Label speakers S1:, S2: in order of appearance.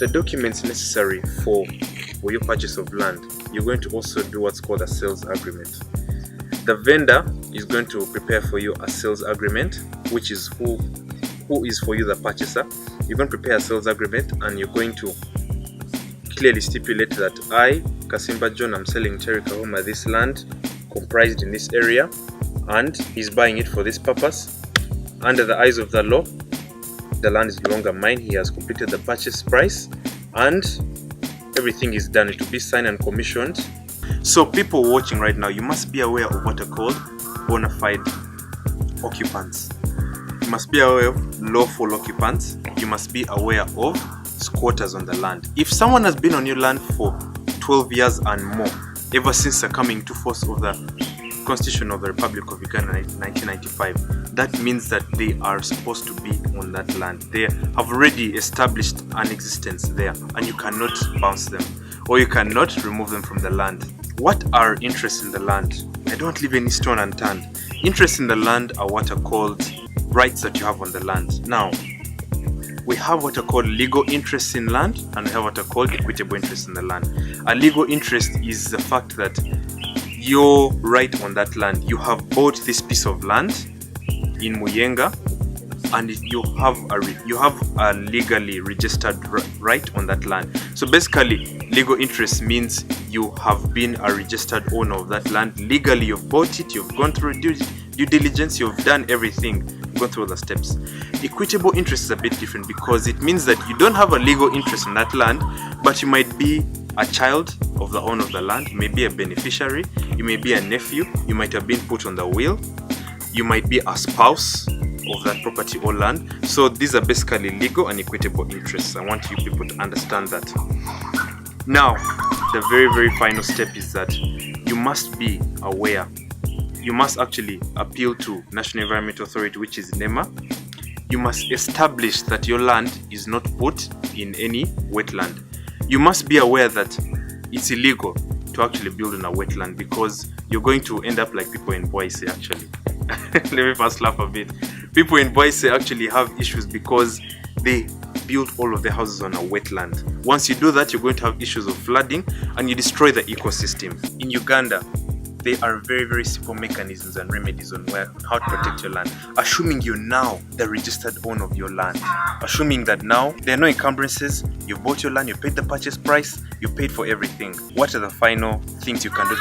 S1: The documents necessary for your purchase of land, you're going to also do what's called a sales agreement. The vendor is going to prepare for you a sales agreement, which is who is for you the purchaser. You're going to prepare a sales agreement and you're going to clearly stipulate that I, Kasimba John, I'm selling Terry Kahoma this land comprised in this area, and he's buying it for this purpose. Under the eyes of the law, the land is no longer mine. He has completed the purchase price and everything is done. It will be signed and commissioned. So people watching right now, you must be aware of what are called bona fide occupants. You must be aware of lawful occupants. You must be aware of squatters on the land. If someone has been on your land for 12 years and more, ever since the coming into force of the Constitution of the Republic of Uganda in 1995, that means that they are supposed to be on that land. They have already established an existence there, and you cannot bounce them or you cannot remove them from the land. What are interests in the land? I don't leave any stone unturned. Interests in the land are what are called rights that you have on the land. Now, we have what are called legal interests in land, and we have what are called equitable interests in the land. A legal interest is the fact that your right on that land, you have bought this piece of land in Muyenga, and you have a legally registered right on that land. So basically, legal interest means you have been a registered owner of that land. Legally, you've bought it, you've gone through due diligence, you've done everything, gone through all the steps. Equitable interest is a bit different because it means that you don't have a legal interest in that land, but you might be a child of the owner of the land, you may be a beneficiary, you may be a nephew, you might have been put on the will, you might be a spouse of that property or land. So these are basically legal and equitable interests. I want you people to understand that. Now, the very final step is that you must be aware. You must actually appeal to National Environmental Authority, which is NEMA. You must establish that your land is not put in any wetland. You must be aware that it's illegal to actually build in a wetland because you're going to end up like people in Boise actually. Let me first laugh a bit. People in Boise actually have issues because they build all of their houses on a wetland. Once you do that, you're going to have issues of flooding and you destroy the ecosystem. In Uganda, there are very simple mechanisms and remedies on how to protect your land. Assuming you're now the registered owner of your land. Assuming that now there are no encumbrances, you bought your land, you paid the purchase price, you paid for everything. What are the final things you can do to